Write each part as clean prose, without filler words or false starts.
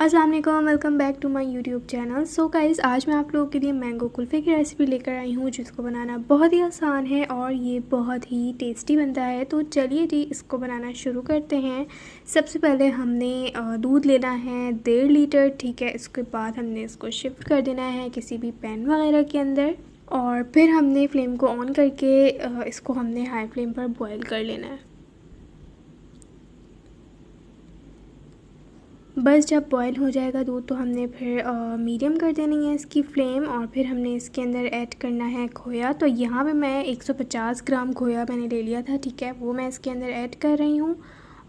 अस्सलाम वालेकुम, welcome back to my YouTube channel. So guys, आज मैं आप लोगों के लिए मैंगो कुल्फ़े की रेसिपी लेकर आई हूँ जिसको बनाना बहुत ही आसान है और ये बहुत ही टेस्टी बनता है। तो चलिए जी, इसको बनाना शुरू करते हैं। सबसे पहले हमने दूध लेना है 1.5 लीटर, ठीक है। इसके बाद हमने इसको शिफ्ट कर देना है किसी भी पैन वगैरह के अंदर और फिर हमने फ्लेम को ऑन करके इसको हमने हाई फ्लेम पर बॉयल कर लेना है। बस जब बॉयल हो जाएगा दूध तो हमने फिर मीडियम कर देनी है इसकी फ्लेम और फिर हमने इसके अंदर ऐड करना है खोया। तो यहाँ पे मैं 150 ग्राम खोया मैंने ले लिया था, ठीक है, वो मैं इसके अंदर ऐड कर रही हूँ।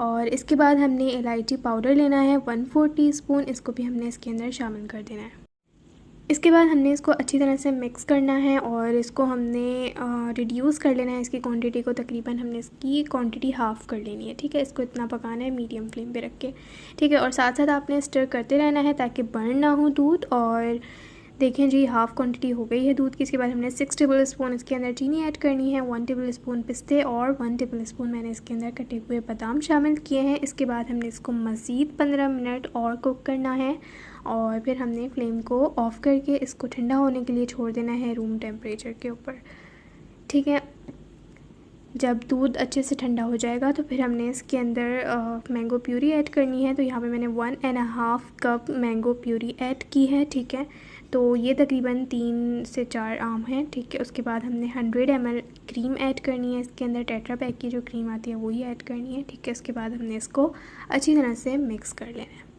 और इसके बाद हमने इलायची पाउडर लेना है 1/4 टीस्पून, इसको भी हमने इसके अंदर शामिल कर देना है। इसके बाद हमने इसको अच्छी तरह से मिक्स करना है और इसको हमने रिड्यूस कर लेना है इसकी क्वांटिटी को। तकरीबन हमने इसकी क्वांटिटी हाफ़ कर लेनी है, ठीक है। इसको इतना पकाना है मीडियम फ्लेम पे रख के, ठीक है। और साथ साथ आपने स्टर करते रहना है ताकि बर्न ना हो दूध। और देखें जी, हाफ़ क्वांटिटी हो गई है दूध की। इसके बाद हमने 6 टेबल स्पून इसके अंदर चीनी ऐड करनी है, 1 टेबल स्पून पिस्ते और 1 टेबल स्पून मैंने इसके अंदर कटे हुए बादाम शामिल किए हैं। इसके बाद हमने इसको मज़ीद 15 मिनट और कुक करना है और फिर हमने फ्लेम को ऑफ़ करके इसको ठंडा होने के लिए छोड़ देना है रूम टेम्परेचर के ऊपर, ठीक है। जब दूध अच्छे से ठंडा हो जाएगा तो फिर हमने इसके अंदर मैंगो प्यूरी ऐड करनी है। तो यहाँ पे मैंने 1.5 कप मैंगो प्यूरी ऐड की है, ठीक है। तो ये तकरीबन 3 से 4 आम हैं, ठीक है। उसके बाद हमने 100 ml क्रीम ऐड करनी है इसके अंदर, टेट्रा पैक की जो क्रीम आती है वही ऐड करनी है, ठीक है। उसके बाद हमने इसको अच्छी तरह से मिक्स कर लेना है।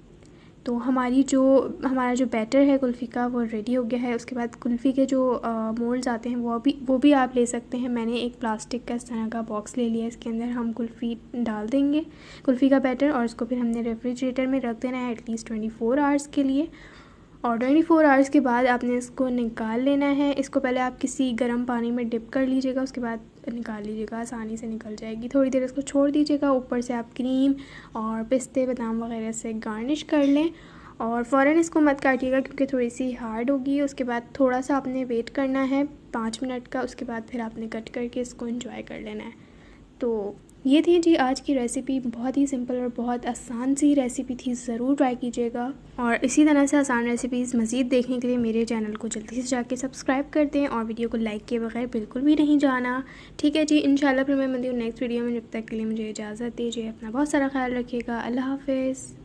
तो हमारा जो बैटर है कुल्फ़ी का वो रेडी हो गया है। उसके बाद कुल्फ़ी के जो मोल्ड्स आते हैं वो भी आप ले सकते हैं। मैंने एक प्लास्टिक का इस तरह का बॉक्स ले लिया है, इसके अंदर हम कुल्फ़ी डाल देंगे, कुल्फ़ी का बैटर, और इसको फिर हमने रेफ्रिजरेटर में रख देना है एटलीस्ट 24 आवर्स के लिए। और 24 आवर्स के बाद आपने इसको निकाल लेना है। इसको पहले आप किसी गर्म पानी में डिप कर लीजिएगा, उसके बाद निकाल लीजिएगा, आसानी से निकल जाएगी। थोड़ी देर इसको छोड़ दीजिएगा, ऊपर से आप क्रीम और पिस्ते बादाम वगैरह से गार्निश कर लें। और फ़ौरन इसको मत काटिएगा क्योंकि थोड़ी सी हार्ड होगी। उसके बाद थोड़ा सा आपने वेट करना है 5 मिनट का, उसके बाद फिर आपने कट करके इसको एंजॉय कर लेना है। तो ये थी जी आज की रेसिपी, बहुत ही सिंपल और बहुत आसान सी रेसिपी थी, ज़रूर ट्राई कीजिएगा। और इसी तरह से आसान रेसिपीज़ मज़ीद देखने के लिए मेरे चैनल को जल्दी से जाके सब्सक्राइब कर दें और वीडियो को लाइक किए बगैर बिल्कुल भी नहीं जाना, ठीक है जी। इंशाल्लाह फिर मैं मिलती हूँ नेक्स्ट वीडियो में। जब तक के लिए मुझे इजाज़त दीजिए, अपना बहुत सारा ख्याल रखिएगा। अल्लाह हाफ़िज़।